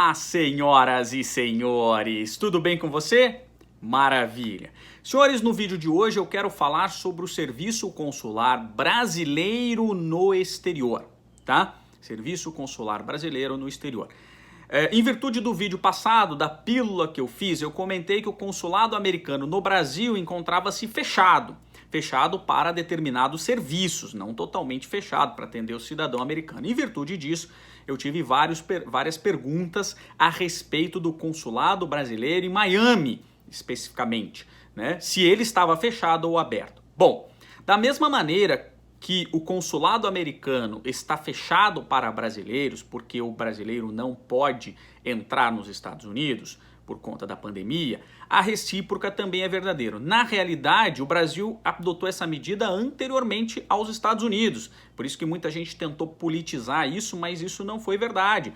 Olá, senhoras e senhores, tudo bem com você? Maravilha! Senhores, no vídeo de hoje eu quero falar sobre o Serviço Consular Brasileiro no Exterior, tá? Serviço Consular Brasileiro no Exterior. Em virtude do vídeo passado, da pílula que eu fiz, eu comentei que o consulado americano no Brasil encontrava-se fechado para determinados serviços, não totalmente fechado para atender o cidadão americano. Em virtude disso, eu tive várias perguntas a respeito do consulado brasileiro em Miami, especificamente, né? Se ele estava fechado ou aberto. Bom, da mesma maneira que o consulado americano está fechado para brasileiros, porque o brasileiro não pode entrar nos Estados Unidos por conta da pandemia, a recíproca também é verdadeira. Na realidade, o Brasil adotou essa medida anteriormente aos Estados Unidos, por isso que muita gente tentou politizar isso, mas isso não foi verdade.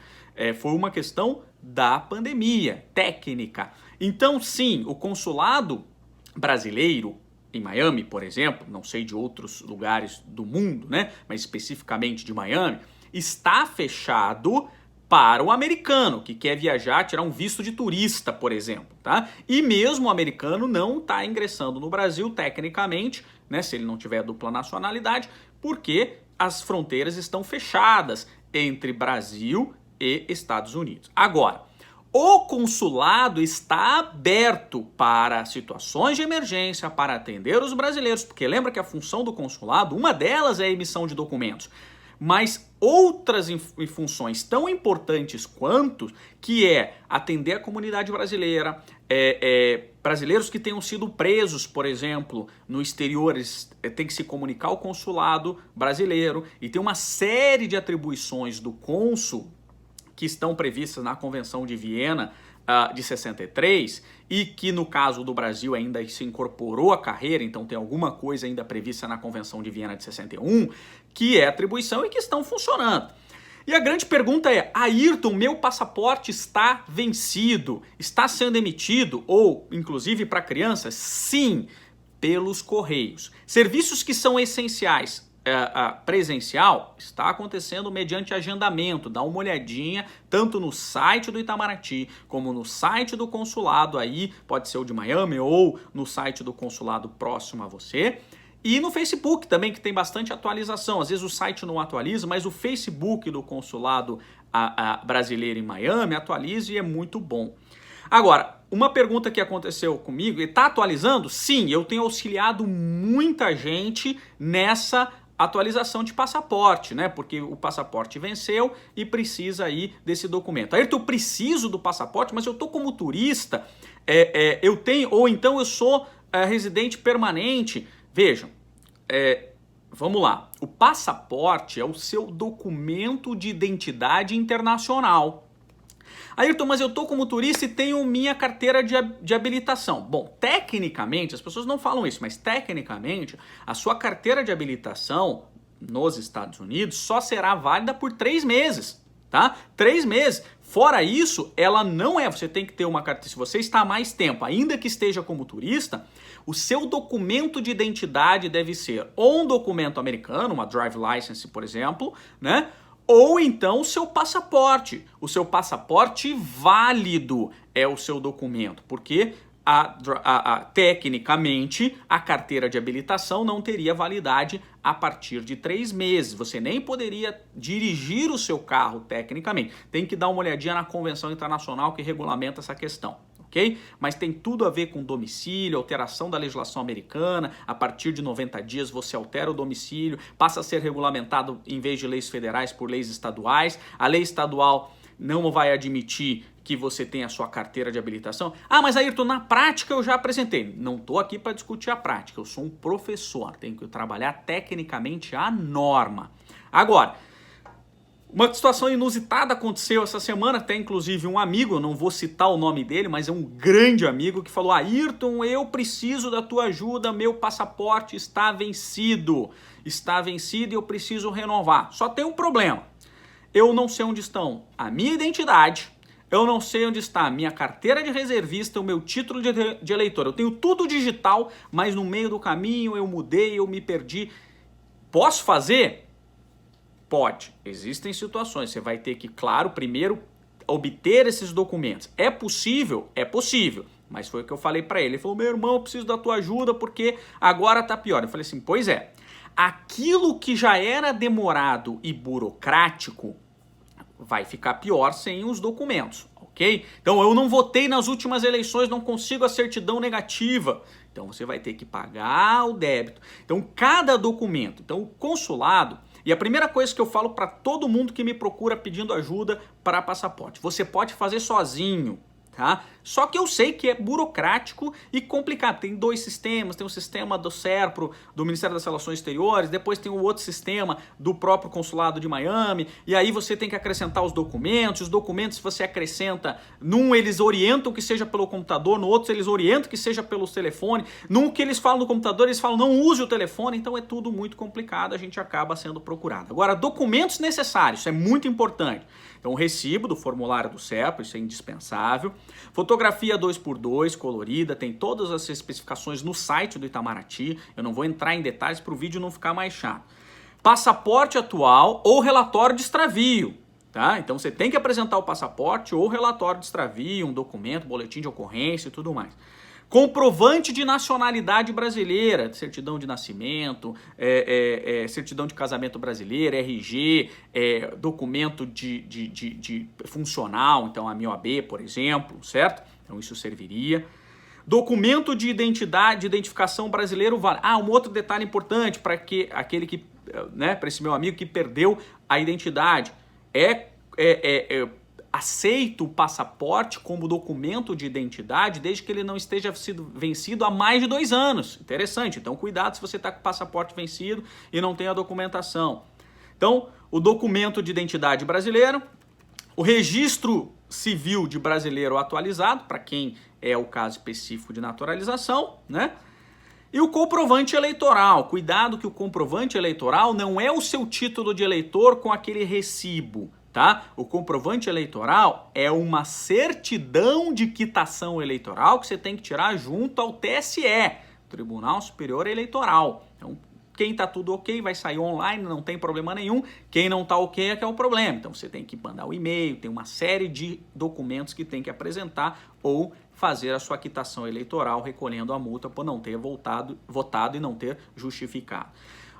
Foi uma questão da pandemia, técnica. Então, sim, o consulado brasileiro em Miami, por exemplo, não sei de outros lugares do mundo, né, mas especificamente de Miami, está fechado para o americano que quer viajar, tirar um visto de turista, por exemplo, tá? E mesmo o americano não está ingressando no Brasil tecnicamente, né, se ele não tiver dupla nacionalidade, porque as fronteiras estão fechadas entre Brasil e Estados Unidos. Agora, o consulado está aberto para situações de emergência, para atender os brasileiros, porque lembra que a função do consulado, uma delas é a emissão de documentos, mas outras funções tão importantes quanto, que é atender a comunidade brasileira, brasileiros que tenham sido presos, por exemplo, no exterior, tem que se comunicar ao consulado brasileiro, e tem uma série de atribuições do cônsul que estão previstas na Convenção de Viena de 63 e que no caso do Brasil ainda se incorporou à carreira, então tem alguma coisa ainda prevista na Convenção de Viena de 61, que é atribuição e que estão funcionando. E a grande pergunta é, Ayrton, meu passaporte está vencido, está sendo emitido, ou inclusive para crianças? Sim, pelos correios. Serviços que são essenciais, presencial, está acontecendo mediante agendamento. Dá uma olhadinha tanto no site do Itamaraty como no site do consulado aí, pode ser o de Miami ou no site do consulado próximo a você. E no Facebook também, que tem bastante atualização. Às vezes o site não atualiza, mas o Facebook do consulado brasileiro em Miami atualiza e é muito bom. Agora, uma pergunta que aconteceu comigo, está atualizando? Sim, eu tenho auxiliado muita gente nessa atualização de passaporte, né? Porque o passaporte venceu e precisa aí desse documento. Aí eu preciso do passaporte, mas eu tô como turista, eu tenho, ou então eu sou residente permanente. Vejam, vamos lá. O passaporte é o seu documento de identidade internacional. Ayrton, mas eu tô como turista e tenho minha carteira de habilitação. Bom, tecnicamente, as pessoas não falam isso, mas tecnicamente, a sua carteira de habilitação nos Estados Unidos só será válida por 3 meses, tá? 3 meses. Fora isso, ela não é, você tem que ter uma carteira, se você está há mais tempo, ainda que esteja como turista, o seu documento de identidade deve ser ou um documento americano, uma drive license, por exemplo, né? Ou então o seu passaporte. O seu passaporte válido é o seu documento, porque tecnicamente a carteira de habilitação não teria validade a partir de 3 meses. Você nem poderia dirigir o seu carro tecnicamente. Tem que dar uma olhadinha na Convenção Internacional que regulamenta essa questão. Okay? Mas tem tudo a ver com domicílio, alteração da legislação americana. A partir de 90 dias você altera o domicílio, passa a ser regulamentado em vez de leis federais por leis estaduais. A lei estadual não vai admitir que você tenha a sua carteira de habilitação. Ah, mas Ayrton, na prática eu já apresentei. Não estou aqui para discutir a prática, eu sou um professor, tenho que trabalhar tecnicamente a norma. Agora, uma situação inusitada aconteceu essa semana, até inclusive um amigo, eu não vou citar o nome dele, mas é um grande amigo que falou: Ayrton, eu preciso da tua ajuda, meu passaporte está vencido e eu preciso renovar. Só tem um problema, eu não sei onde estão a minha identidade, eu não sei onde está a minha carteira de reservista, o meu título de eleitor, eu tenho tudo digital, mas no meio do caminho eu mudei, eu me perdi. Posso fazer? Pode. Existem situações. Você vai ter que, claro, primeiro obter esses documentos. É possível? É possível. Mas foi o que eu falei para ele. Ele falou, meu irmão, eu preciso da tua ajuda porque agora tá pior. Eu falei assim, pois é. Aquilo que já era demorado e burocrático vai ficar pior sem os documentos, ok? Então eu não votei nas últimas eleições, não consigo a certidão negativa. Então você vai ter que pagar o débito. Então cada documento, então o consulado, e a primeira coisa que eu falo para todo mundo que me procura pedindo ajuda para passaporte, você pode fazer sozinho. Tá? Só que eu sei que é burocrático e complicado. Tem dois sistemas, tem o sistema do SERPRO, do Ministério das Relações Exteriores, depois tem o outro sistema do próprio consulado de Miami, e aí você tem que acrescentar os documentos se você acrescenta, num eles orientam que seja pelo computador, no outro eles orientam que seja pelo telefone, num que eles falam no computador, eles falam não use o telefone, então é tudo muito complicado, a gente acaba sendo procurado. Agora, documentos necessários, isso é muito importante. Então, o recibo do formulário do SERPRO, isso é indispensável. Fotografia 2x2, colorida, tem todas as especificações no site do Itamaraty. Eu não vou entrar em detalhes para o vídeo não ficar mais chato. Passaporte atual ou relatório de extravio. Tá? Então, você tem que apresentar o passaporte ou relatório de extravio, um documento, boletim de ocorrência e tudo mais. Comprovante de nacionalidade brasileira, certidão de nascimento, certidão de casamento brasileira, RG, documento de funcional, então a MIOAB, por exemplo, certo? Então isso serviria. Documento de identificação brasileiro vale. Um outro detalhe importante para aquele que, né, para esse meu amigo que perdeu a identidade, aceita o passaporte como documento de identidade desde que ele não esteja sido vencido há mais de 2 anos. Interessante, então cuidado se você está com o passaporte vencido e não tem a documentação. Então, o documento de identidade brasileiro, o registro civil de brasileiro atualizado, para quem é o caso específico de naturalização, né? E o comprovante eleitoral. Cuidado que o comprovante eleitoral não é o seu título de eleitor com aquele recibo. Tá? O comprovante eleitoral é uma certidão de quitação eleitoral que você tem que tirar junto ao TSE, Tribunal Superior Eleitoral. Então, quem tá tudo ok vai sair online, não tem problema nenhum. Quem não tá ok é que é o problema. Então, você tem que mandar o e-mail, tem uma série de documentos que tem que apresentar ou fazer a sua quitação eleitoral recolhendo a multa por não ter votado e não ter justificado.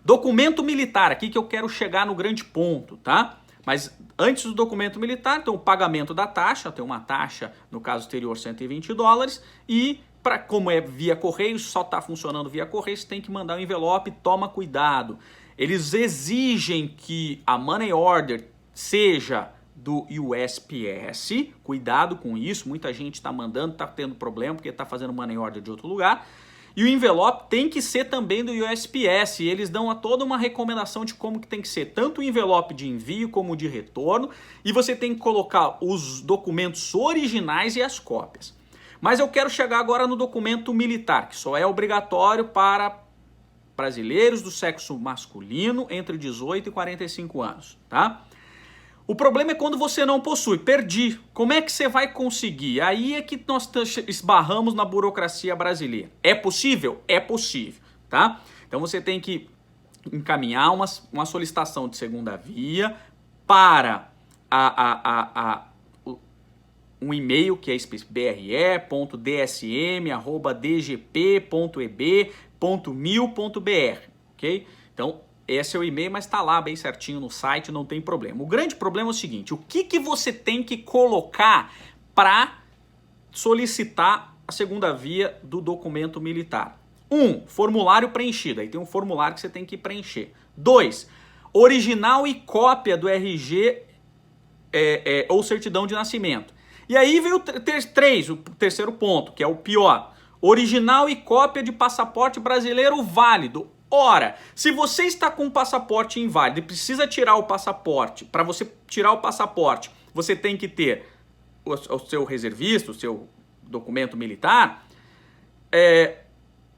Documento militar, aqui que eu quero chegar no grande ponto, tá? Mas antes do documento militar, tem o pagamento da taxa, tem uma taxa, no caso exterior, $120, e como é via correio, só está funcionando via correio, você tem que mandar um envelope, toma cuidado. Eles exigem que a money order seja do USPS, cuidado com isso, muita gente está mandando, está tendo problema porque está fazendo money order de outro lugar. E o envelope tem que ser também do USPS, e eles dão toda uma recomendação de como que tem que ser, tanto o envelope de envio como de retorno, e você tem que colocar os documentos originais e as cópias. Mas eu quero chegar agora no documento militar, que só é obrigatório para brasileiros do sexo masculino entre 18 e 45 anos, tá? O problema é quando você não possui. Perdi. Como é que você vai conseguir? Aí é que nós esbarramos na burocracia brasileira. É possível? É possível, tá? Então você tem que encaminhar uma solicitação de segunda via para um e-mail que é bre.dsm@dgp.eb.mil.br, ok? Então, esse é o e-mail, mas está lá bem certinho no site, não tem problema. O grande problema é o seguinte, o que você tem que colocar para solicitar a segunda via do documento militar? 1, formulário preenchido, aí tem um formulário que você tem que preencher. 2, original e cópia do RG ou certidão de nascimento. E aí veio o 3, o terceiro ponto, que é o pior. Original e cópia de passaporte brasileiro válido. Ora, se você está com um passaporte inválido e precisa tirar o passaporte, para você tirar o passaporte, você tem que ter o seu reservista, o seu documento militar,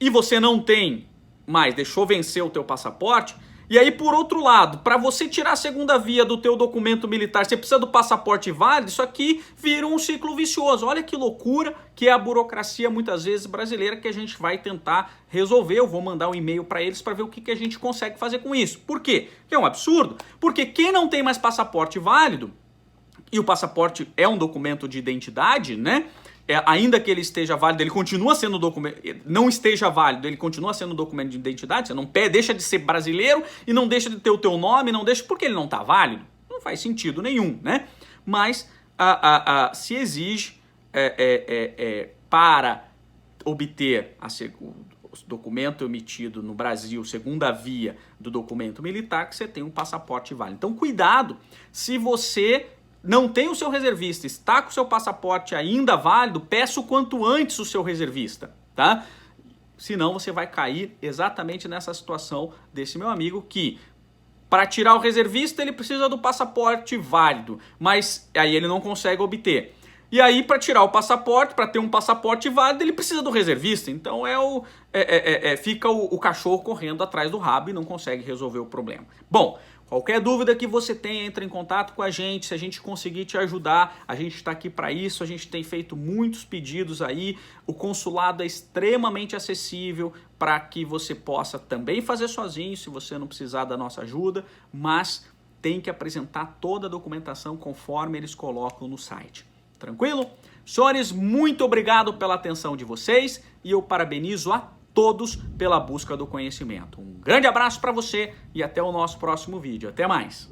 e você não tem mais, deixou vencer o teu passaporte, e aí, por outro lado, para você tirar a segunda via do teu documento militar, você precisa do passaporte válido, isso aqui vira um ciclo vicioso. Olha que loucura que é a burocracia, muitas vezes, brasileira, que a gente vai tentar resolver. Eu vou mandar um e-mail para eles para ver o que a gente consegue fazer com isso. Por quê? Que é um absurdo. Porque quem não tem mais passaporte válido e o passaporte é um documento de identidade, né? Ainda que ele esteja válido, ele continua sendo documento, não esteja válido, ele continua sendo documento de identidade, você não deixa de ser brasileiro e não deixa de ter o teu nome, não deixa, porque ele não está válido, não faz sentido nenhum, né? Mas se exige para obter o documento emitido no Brasil, segunda via do documento militar, que você tem um passaporte válido. Então cuidado, se você não tem o seu reservista, está com o seu passaporte ainda válido, peça o quanto antes o seu reservista, tá? Senão você vai cair exatamente nessa situação desse meu amigo que, para tirar o reservista, ele precisa do passaporte válido, mas aí ele não consegue obter. E aí, para tirar o passaporte, para ter um passaporte válido, ele precisa do reservista. Então fica o cachorro correndo atrás do rabo e não consegue resolver o problema. Bom, qualquer dúvida que você tenha, entre em contato com a gente. Se a gente conseguir te ajudar, a gente está aqui para isso. A gente tem feito muitos pedidos aí. O consulado é extremamente acessível para que você possa também fazer sozinho, se você não precisar da nossa ajuda, mas tem que apresentar toda a documentação conforme eles colocam no site. Tranquilo? Senhores, muito obrigado pela atenção de vocês e eu parabenizo a todos pela busca do conhecimento. Um grande abraço para você e até o nosso próximo vídeo. Até mais!